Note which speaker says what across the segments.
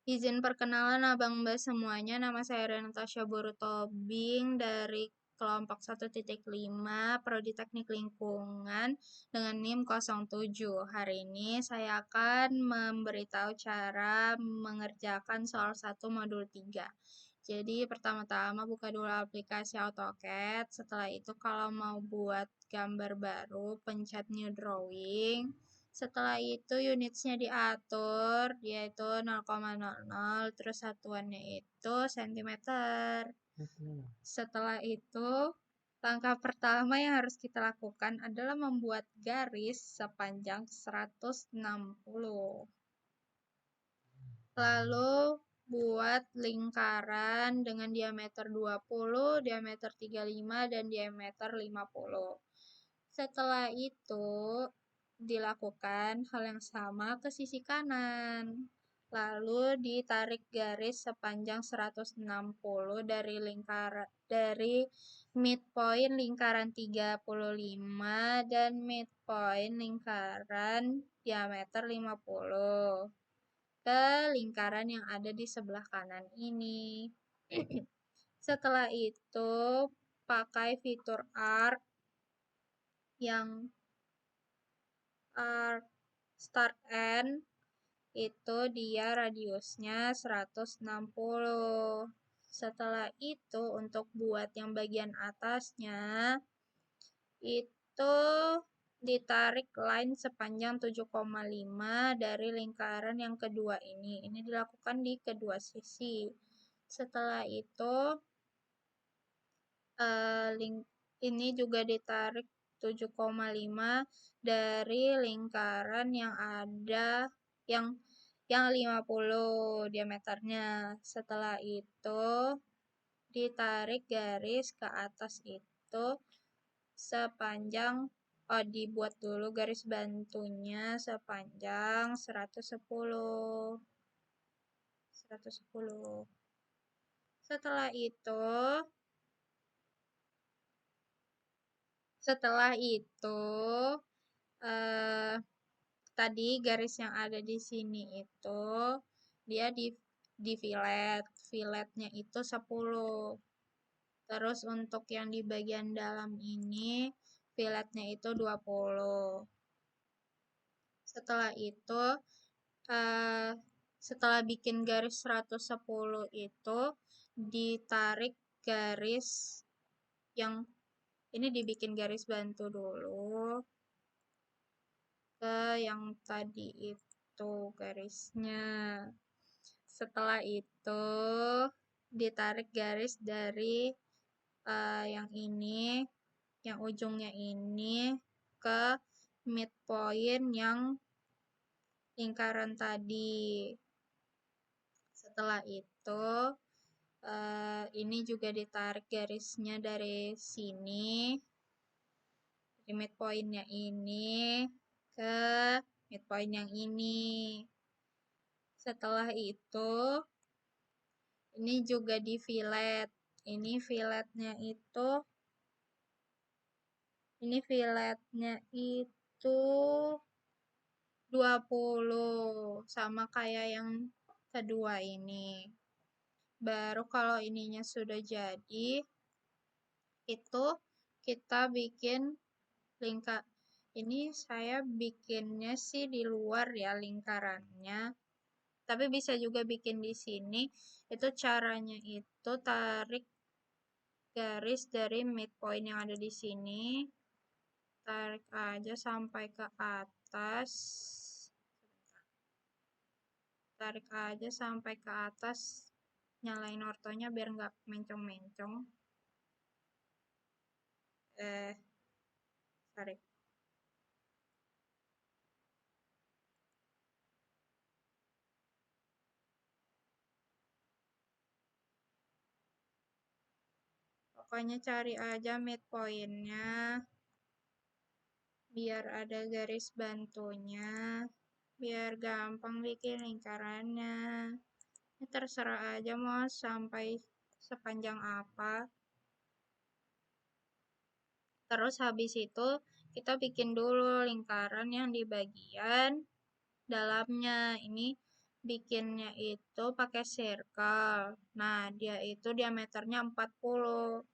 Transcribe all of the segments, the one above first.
Speaker 1: Izin perkenalan Abang Mbak semuanya, nama saya Renatasha Borutobing dari kelompok 1.5 Prodi Teknik Lingkungan dengan NIM 07. Hari ini saya akan memberitahu cara mengerjakan soal 1 modul 3. Jadi pertama-tama buka dulu aplikasi AutoCAD, setelah itu kalau mau buat gambar baru pencet New Drawing. Setelah itu unitsnya diatur, dia itu 0,00, terus satuannya itu sentimeter. Setelah itu, langkah pertama yang harus kita lakukan adalah membuat garis sepanjang 160. Lalu buat lingkaran dengan diameter 20, diameter 35, dan diameter 50. Setelah itu, dilakukan hal yang sama ke sisi kanan. Lalu ditarik garis sepanjang 160 dari midpoint lingkaran 35 dan midpoint lingkaran diameter 50 ke lingkaran yang ada di sebelah kanan ini. Setelah itu, pakai fitur arc yang start end itu dia radiusnya 160. Setelah itu untuk buat yang bagian atasnya itu ditarik line sepanjang 7,5 dari lingkaran yang kedua ini. Ini dilakukan di kedua sisi. Setelah itu ini juga ditarik 7,5 dari lingkaran yang ada yang 50 diameternya. Setelah itu ditarik garis ke atas itu sepanjang dibuat dulu garis bantunya sepanjang 110. Setelah itu tadi garis yang ada di sini itu dia di filletnya itu 10. Terus untuk yang di bagian dalam ini filletnya itu 20. Setelah itu setelah bikin garis 110 itu ditarik garis yang ini dibikin garis bantu dulu ke yang tadi itu garisnya. Setelah itu ditarik garis dari yang ini, yang ujungnya ini ke midpoint yang lingkaran tadi. Setelah itu ini juga ditarik garisnya dari sini, dari midpointnya ini ke midpoint yang ini. Setelah itu ini juga di fillet. Ini filletnya itu 20 sama kayak yang kedua ini. Baru kalau ininya sudah jadi, itu kita bikin ini saya bikinnya sih di luar ya lingkarannya. Tapi bisa juga bikin di sini. Itu caranya itu tarik garis dari midpoint yang ada di sini. Tarik aja sampai ke atas. Tarik aja sampai ke atas. Nyalain ortonya biar nggak mencong-mencong. Tarik. Pokoknya cari aja midpointnya biar ada garis bantunya, biar gampang bikin lingkarannya. Ini terserah aja mau sampai sepanjang apa. Terus habis itu kita bikin dulu lingkaran yang di bagian dalamnya. Ini bikinnya itu pakai circle. Nah, dia itu diameternya 40.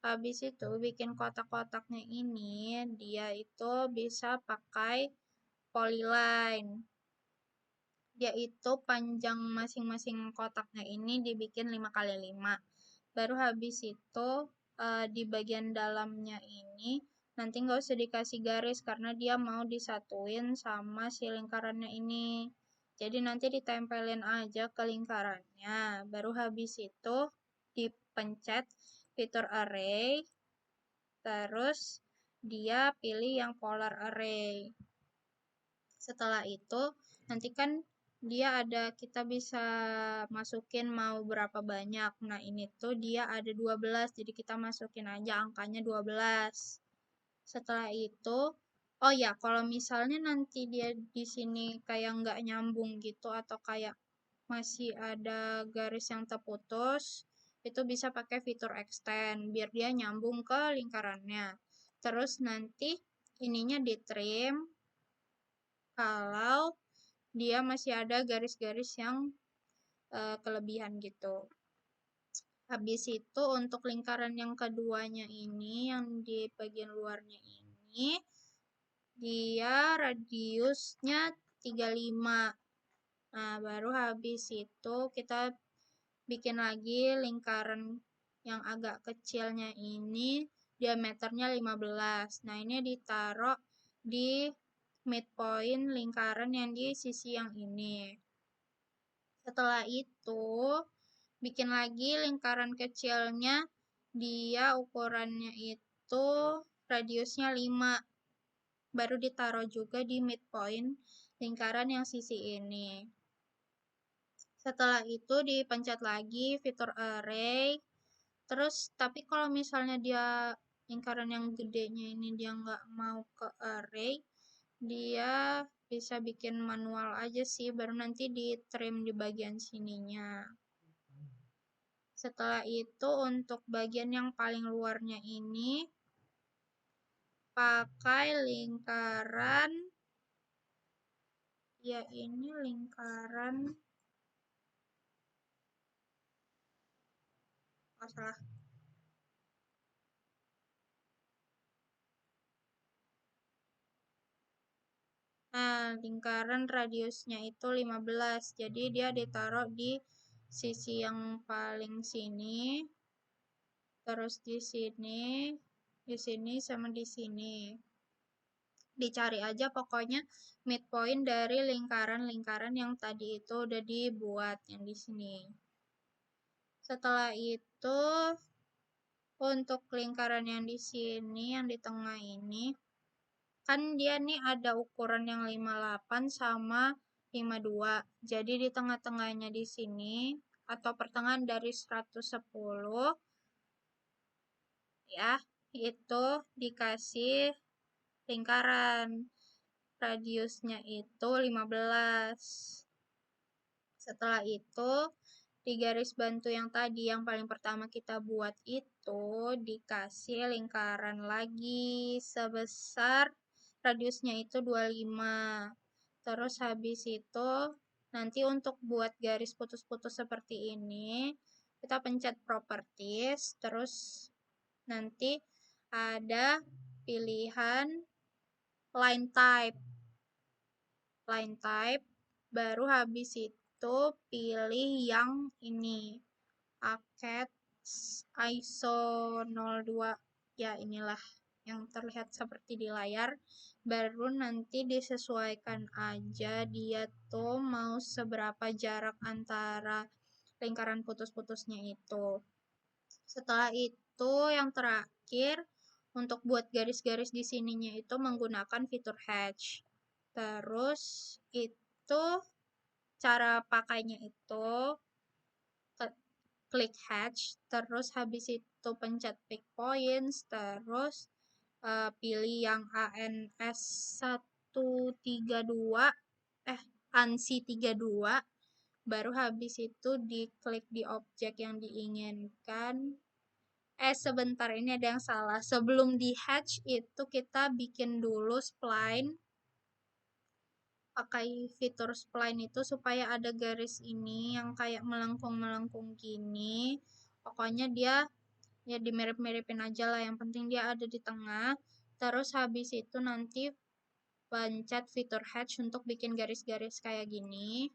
Speaker 1: Habis itu bikin kotak-kotaknya ini, dia itu bisa pakai polyline. Yaitu panjang masing-masing kotaknya ini dibikin 5 kali 5. Baru habis itu di bagian dalamnya ini nanti nggak usah dikasih garis karena dia mau disatuin sama si lingkarannya ini. Jadi nanti ditempelin aja ke lingkarannya. Baru habis itu dipencet fitur array. Terus dia pilih yang polar array. Setelah itu nanti kan dia ada, kita bisa masukin mau berapa banyak. Nah, ini tuh dia ada 12, jadi kita masukin aja angkanya 12. Setelah itu, oh ya, kalau misalnya nanti dia di sini kayak nggak nyambung gitu atau kayak masih ada garis yang terputus, itu bisa pakai fitur extend biar dia nyambung ke lingkarannya. Terus nanti ininya di trim kalau dia masih ada garis-garis yang kelebihan gitu. Habis itu untuk lingkaran yang keduanya ini, yang di bagian luarnya ini, dia radiusnya 35. Nah, baru habis itu kita bikin lagi lingkaran yang agak kecilnya ini, diameternya 15. Nah, ini ditaruh di midpoint lingkaran yang di sisi yang ini. Setelah itu, bikin lagi lingkaran kecilnya, dia ukurannya itu radiusnya 5. Baru ditaruh juga di midpoint lingkaran yang sisi ini. Setelah itu dipencet lagi fitur array. Terus, tapi kalau misalnya dia lingkaran yang gedenya ini dia nggak mau ke array, dia bisa bikin manual aja sih, baru nanti di trim di bagian sininya. Setelah itu untuk bagian yang paling luarnya ini pakai lingkaran, ya ini lingkaran, oh salah. Nah, lingkaran radiusnya itu 15, jadi dia ditaruh di sisi yang paling sini, terus di sini sama di sini. Dicari aja pokoknya midpoint dari lingkaran-lingkaran yang tadi itu udah dibuat yang di sini. Setelah itu untuk lingkaran yang di sini yang di tengah ini kan dia nih ada ukuran yang 58 sama 52. Jadi di tengah-tengahnya di sini atau pertengahan dari 110 ya, itu dikasih lingkaran. Radiusnya itu 15. Setelah itu di garis bantu yang tadi yang paling pertama kita buat itu dikasih lingkaran lagi sebesar radiusnya itu 25. Terus habis itu nanti untuk buat garis putus-putus seperti ini kita pencet properties, terus nanti ada pilihan line type, baru habis itu pilih yang ini ACAD ISO 02, ya inilah yang terlihat seperti di layar. Baru nanti disesuaikan aja dia tuh mau seberapa jarak antara lingkaran putus-putusnya itu. Setelah itu yang terakhir untuk buat garis-garis di sininya itu menggunakan fitur hatch. Terus itu cara pakainya itu klik hatch, terus habis itu pencet pick points, terus pilih yang ANS 132, ANSI 32, baru habis itu diklik di objek yang diinginkan. Sebentar, ini ada yang salah. Sebelum di hatch itu kita bikin dulu spline. pakai fitur spline itu supaya ada garis ini yang kayak melengkung-melengkung gini. Pokoknya dia ya dimirip-miripin aja lah, yang penting dia ada di tengah. Terus habis itu nanti pencet fitur hatch untuk bikin garis-garis kayak gini.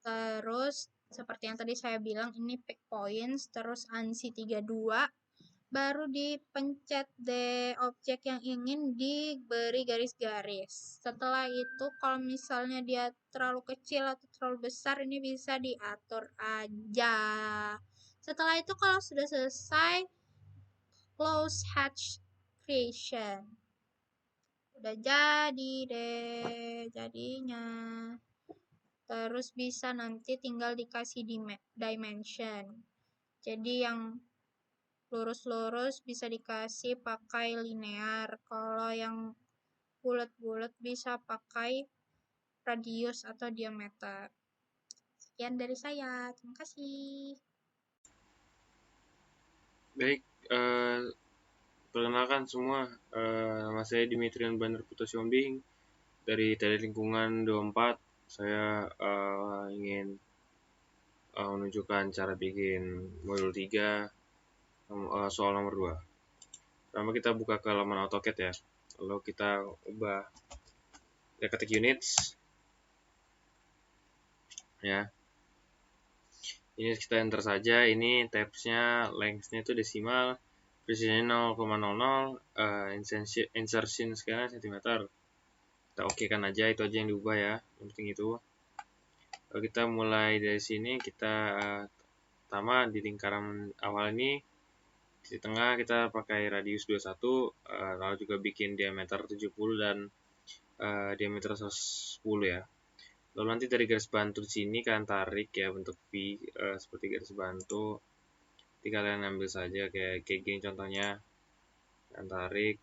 Speaker 1: Terus seperti yang tadi saya bilang, ini pick points, terus ANSI 32, baru dipencet deh objek yang ingin diberi garis-garis. Setelah itu kalau misalnya dia terlalu kecil atau terlalu besar, ini bisa diatur aja. Setelah itu kalau sudah selesai, close hatch creation. Udah jadi deh jadinya. Terus bisa nanti tinggal dikasih dimension. Jadi yang lurus-lurus bisa dikasih pakai linear. Kalau yang bulat-bulat bisa pakai radius atau diameter. Sekian dari saya. Terima kasih.
Speaker 2: Baik, perkenalkan semua, nama saya Dimitrian Bandar Putra Siombing dari Teknik Lingkungan 24. Saya ingin menunjukkan cara bikin modul 3 soal nomor 2. Pertama kita buka ke halaman AutoCAD ya. Lalu kita ubah, kita ketik units ya. Ini kita enter saja. Ini tabsnya, lengthnya itu desimal, precision 0,00, insertion scale cm. Kita oke kan aja, itu aja yang diubah ya, yang penting itu. Lalu kita mulai dari sini, kita pertama di lingkaran awal ini di tengah kita pakai radius 21, lalu juga bikin diameter 70 dan diameter 110 ya. Lalu nanti dari garis bantu di sini kalian tarik ya bentuk V seperti garis bantu. Nanti kalian ambil saja kayak gini contohnya. Kalian tarik,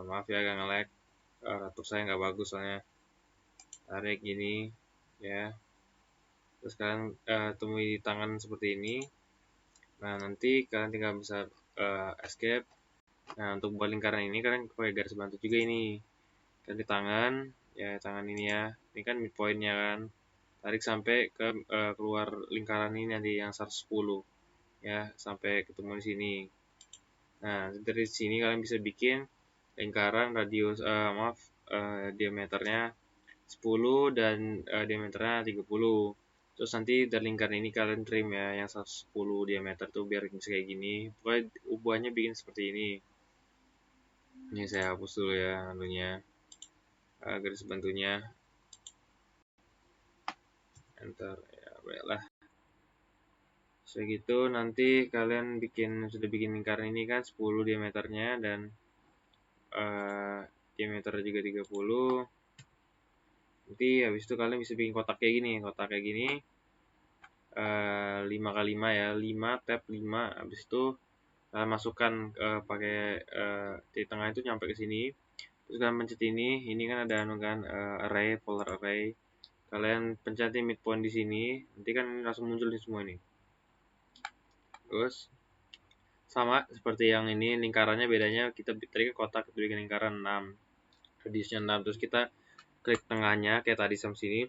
Speaker 2: maaf ya agak nge-lag, laptop saya nggak bagus soalnya. Tarik gini ya. Terus kalian temui di tangan seperti ini. Nah nanti kalian tinggal bisa escape. Nah untuk buat lingkaran ini kalian pakai garis bantu juga ini. Kalian di tangan, ya tangan ini ya. Ini kan midpointnya kan. Tarik sampai ke keluar lingkaran ini nanti yang 110 ya, sampai ketemu di sini. Nah dari sini kalian bisa bikin lingkaran radius diameternya 10 dan diameternya 30. Terus nanti dari lingkaran ini kalian trim ya yang 110 diameter tuh biar bisa kayak gini. Pokoknya ubahnya bikin seperti ini. Ini saya hapus dulu ya anunya, garis bantunya. Enter ya, baiklah. Segitu nanti kalian sudah bikin lingkaran ini kan 10 diameternya dan diameternya juga 30. Nanti habis itu kalian bisa bikin kotak kayak gini, 5 kali 5 ya, 5 tab 5. Habis itu kalian masukkan pakai di tengah itu nyampe ke sini. Terus kalian pencet ini kan ada anu kan array, polar array. Kalian pencetin midpoint di sini, nanti kan langsung muncul di semua ini. Terus sama seperti yang ini, lingkarannya bedanya kita tadi kotak, itu bikin lingkaran 6, radiusnya 6. Terus kita klik tengahnya kayak tadi sama sini.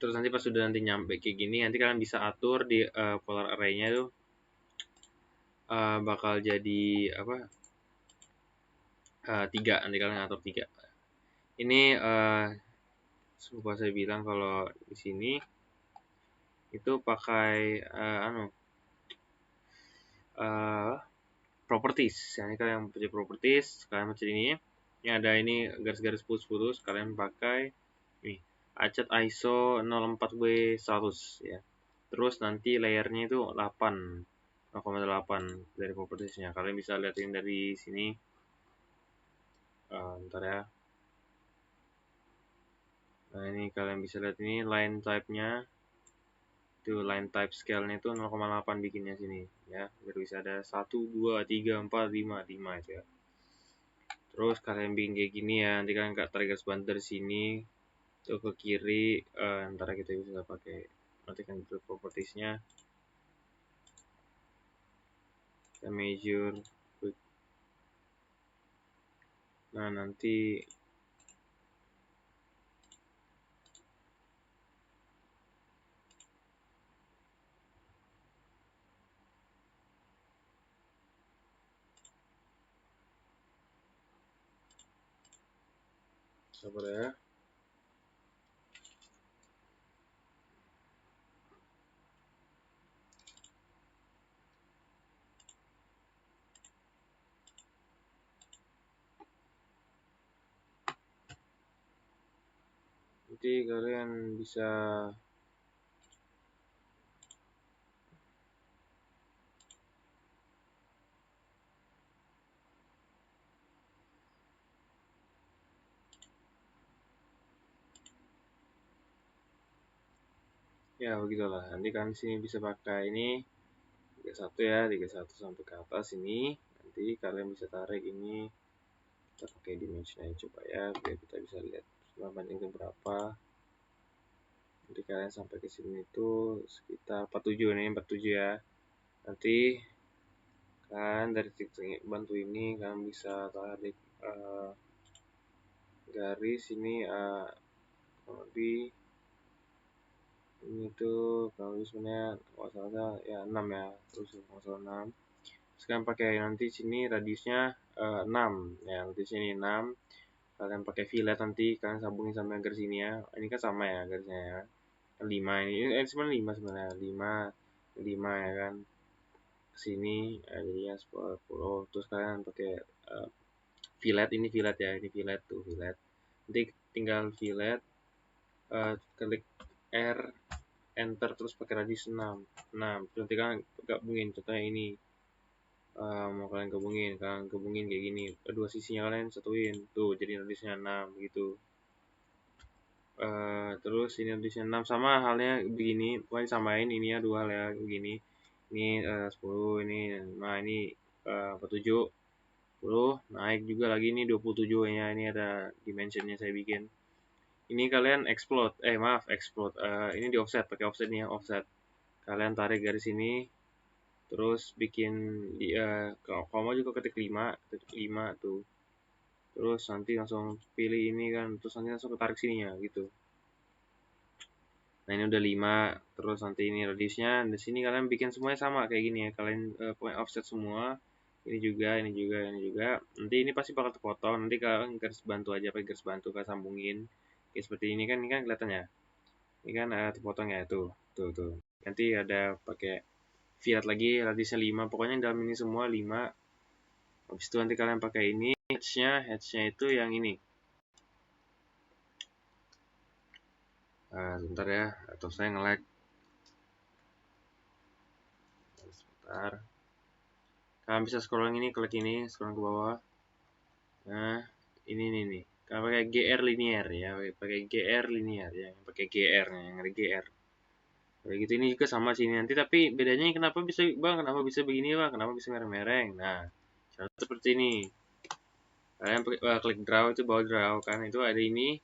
Speaker 2: Terus nanti pas sudah nanti nyampe kayak gini, nanti kalian bisa atur di polar array-nya tuh bakal jadi apa, 3. Nanti kalian atur 3. Ini lupa saya bilang kalau di sini itu pakai properties. Ini kalian punya properties, kalian macam ini. Ini ada ini garis-garis putus-putus, kalian pakai ini acet ISO 04W100 ya. Terus nanti layernya itu 8, 0,8 dari propertiesnya. Kalian bisa lihatin dari sini. Bentar ya. Nah ini kalian bisa lihat ini line type-nya. Itu line type scale-nya itu 0,8 bikinnya sini ya. Biar bisa ada 1, 2, 3, 4, 5 itu ya. Terus kalian bikin kayak gini ya. Nanti kalian tarik garis bantu dari sini itu ke kiri. Ntar kita bisa pakai matikan itu propertiesnya. Kita measure. Nah nanti sabar ya. Nanti kalian bisa ya begitulah. Nanti kan sini bisa pakai ini 31 ya, 31 sampai ke atas ini. Nanti kalian bisa tarik ini, kita pakai dimension aja coba ya, biar kita bisa lihat bandingnya berapa. Nanti kalian sampai ke sini itu sekitar 47 nih, 47 ya. Nanti kan dari titik bantu ini kalian bisa tarik garis ini kurang lebih ini tuh kalau sebenarnya kalau salah ya 6 ya, terus kalau salah 6. Sekarang pakai nanti sini radiusnya 6 ya, nanti sini 6. Kalian pakai fillet nanti kalian sambungin sampai garis ini ya. Ini kan sama ya garisnya ya. 5 ini sebenarnya 5 sebenarnya 5 ya kan. Sini jadinya 10. Terus kalian pakai fillet, ini fillet ya, ini fillet tuh fillet. Nanti tinggal fillet, klik R, enter, terus pakai radius 6. Terus nanti kan gabungin, contohnya ini mau kalian gabungin kayak gini, kedua sisinya kalian satuin tuh jadi radiusnya 6 gitu. Terus ini radiusnya 6 sama halnya begini, pokoknya samain ini ya, dua hal ya begini. Ini 10, ini nah ini 47, 10 naik juga lagi, ini 27 ya, ini ada dimensionnya saya bikin. Ini kalian explode, ini di offset, pakai offset nih ya, offset. Kalian tarik garis ini, terus bikin kalau mau juga ketik 5 tuh. Terus nanti langsung pilih ini kan, terus nanti langsung ketarik sininya gitu. Nah, ini udah 5, terus nanti ini radiusnya, di sini kalian bikin semuanya sama kayak gini ya. Kalian pokoknya offset semua. Ini juga, ini juga, ini juga. Nanti ini pasti bakal terpotong. Nanti kalian garis bantu aja, pakai garis bantu kalian sambungin. Kayak seperti ini kan kelihatan ya. Ini kan terpotong ya, tuh, tuh, tuh. Nanti ada pakai fillet lagi, radiusnya 5. Pokoknya dalam ini semua 5. Habis itu nanti kalian pakai ini, hedge-nya itu yang ini. Sebentar ya, atau saya nge-lag. Sebentar. Kalian bisa scrolling ini, klik ini, scroll ke bawah. Nah, ini nih. Kalian pakai GR linear ya, pakai GR linear ya, pakai GR nih, yang ada GR. Kayak gitu, ini juga sama sini nanti, tapi bedanya kenapa bisa bang, kenapa bisa begini bang, kenapa bisa mereng-mereng. Nah, seperti ini. Kalian klik draw, itu bawah draw kan, itu ada ini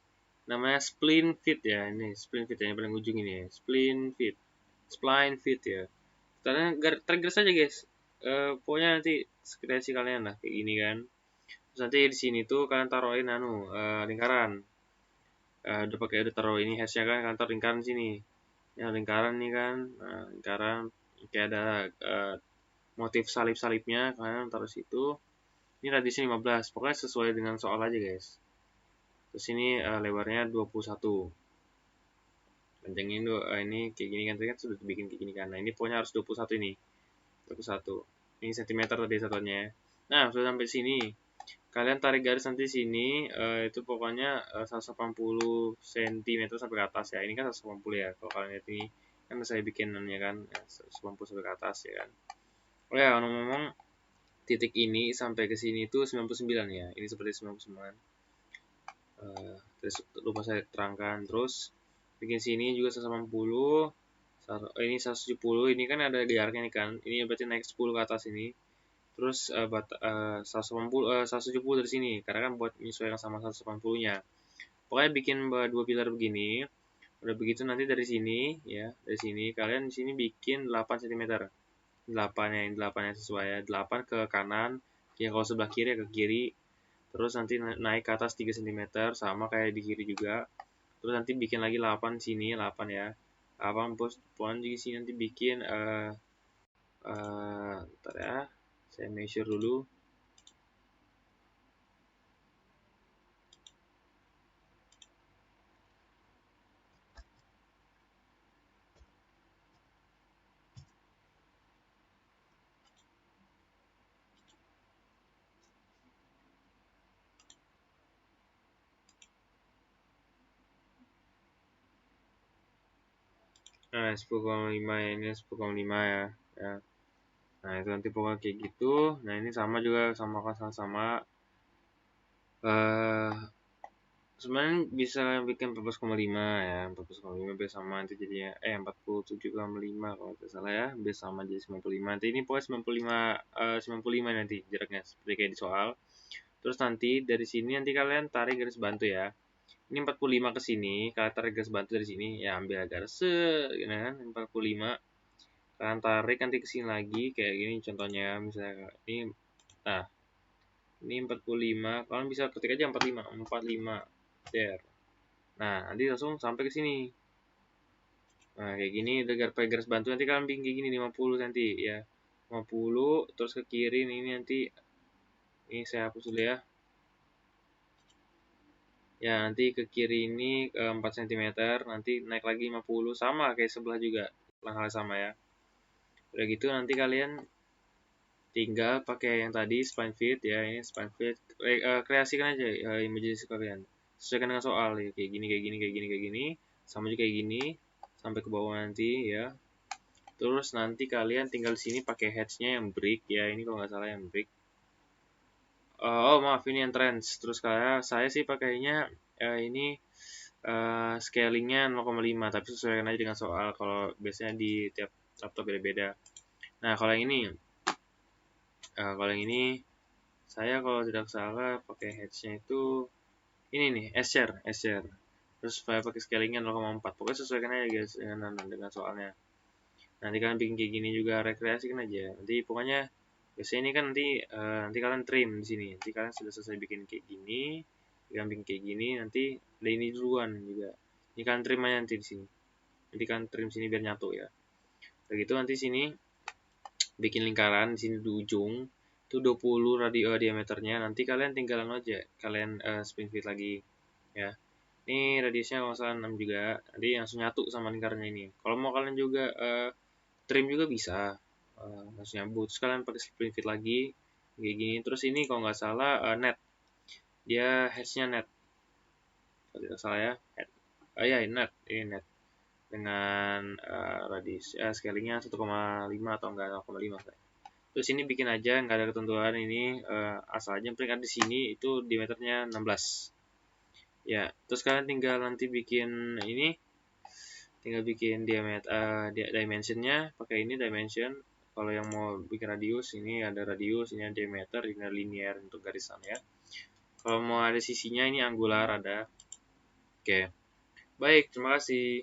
Speaker 2: namanya spline fit ya, ini spline fit yang paling ujung ini ya, spline fit ya. Trigger saja guys, pokoknya nanti kreasi kalian lah kayak gini kan. Terus nanti di sini tuh kalian taruhin lingkaran. Udah taruh ini hashnya kan, kalian taruh lingkaran sini. Ya lingkaran nih kan, lingkaran kayak ada motif salib-salibnya, kalian taruh situ. Ini radiusnya 15, pokoknya sesuai dengan soal aja guys. Terus ini lebarnya 21. Panjangin ini kayak gini kan, tadi kan sudah dibikin kayak gini kan. Nah ini pokoknya harus 21 ini. 21. Ini cm tadi satunya. Nah, sudah sampai sini. Kalian tarik garis nanti sini, itu pokoknya 180 cm sampai ke atas ya. Ini kan 180 ya. Kalau kalian lihat ini, kan saya bikinannya kan 180 sampai ke atas ya kan. Oh ya, ngomong-ngomong, titik ini sampai ke sini itu 99 ya. Ini seperti 99. Terus lupa saya terangkan. Terus bikin sini juga 180. Ini 170, ini kan ada jaraknya nih kan. Ini berarti naik 10 ke atas ini. Terus 170 dari sini, karena kan buat menyesuaikan sama 180-nya. Pokoknya bikin dua pilar begini. Udah begitu nanti dari sini ya, dari sini kalian di sini bikin 8 cm. 8-nya, ini 8-nya sesuai ya. 8 ke kanan, ya kalau sebelah kiri ya ke kiri. Terus nanti naik ke atas 3 cm sama kayak di kiri juga. Terus nanti bikin lagi 8 sini, 8 ya. 8 pohon di sini nanti bikin ntar ya. Saya measure dulu. Nah, 10,5 ya, ini 10,5 ya. Ya. Nah, itu nanti pokoknya kayak gitu. Nah, ini sama juga, sama. Eh sebenarnya bisa bikin 14,5 ya, 14,5 biar sama nanti jadinya 47,5 kalau tidak salah ya, biar sama jadi 95. Nanti ini pokoknya 95 nanti jaraknya seperti kayak di soal. Terus nanti dari sini nanti kalian tarik garis bantu ya. Ini 45 ke sini, kalian tarik garis bantu dari sini, ya ambil garis gitu kan, 45. Kalian tarik nanti ke sini lagi kayak gini contohnya, misalnya ini, nah ini 45, kalian bisa ketik aja 45 there. Nah, nanti langsung sampai ke sini. Nah, kayak gini udah pakai garis bantu, nanti kalian bikin kayak gini 50 nanti ya. 50 terus ke kiri ini nanti, ini saya hapus dulu ya. Ya, nanti ke kiri ini 4 cm, nanti naik lagi 50 sama kayak sebelah juga. Langkah sama ya. Udah gitu nanti kalian tinggal pakai yang tadi spline fit ya, ini spline fit. Kreasikan aja imajinasi kalian. Sesuaikan dengan soal ya, kayak gini. Sama juga kayak gini sampai ke bawah nanti ya. Terus nanti kalian tinggal di sini pakai hedge-nya yang brick ya, ini kalau nggak salah yang brick. Oh maaf, ini yang trends. Terus saya sih pakainya ini scalingnya 0,5, tapi sesuaikan aja dengan soal. Kalau biasanya di tiap laptop beda-beda. Nah kalau yang ini saya kalau tidak salah pakai hedge-nya itu ini nih, S-share. Terus saya pakai scalingnya 0,4. Pokoknya sesuaikan aja guys dengan soalnya. Nanti kalian bikin kayak gini juga, rekreasikan aja. Nanti pokoknya biasanya ini kan nanti kalian trim di sini. Nanti kalian sudah selesai bikin kayak gini, kalian bikin kayak gini, nanti ada ini duluan juga. Ini kalian trim aja nanti di sini. Nanti kalian trim sini biar nyatu ya. Begitu nanti sini bikin lingkaran di sini di ujung itu 20 diameternya. Nanti kalian tinggalan aja, kalian spin fit lagi ya. Ini radiusnya kalau salah 6 juga. Nanti langsung nyatu sama lingkarannya ini. Kalau mau kalian juga trim juga bisa, langsung nyambut. Terus kalian pakai spring fit lagi kayak gini. Terus ini kalau nggak salah net, dia hedge-nya net kalau tidak salah ya, head. Ya net, ini net dengan radius scalingnya 1,5 atau enggak 0,5. Terus ini bikin aja, nggak ada ketentuan ini, asal aja peringkat di sini itu diameternya 16 ya. Terus kalian tinggal nanti bikin ini, tinggal bikin dimensionnya pakai ini dimension. Kalau yang mau bikin radius, ini ada radius, ini ada diameter, ini ada linear untuk garisan ya. Kalau mau ada sisinya, ini angular ada. Oke, baik, terima kasih.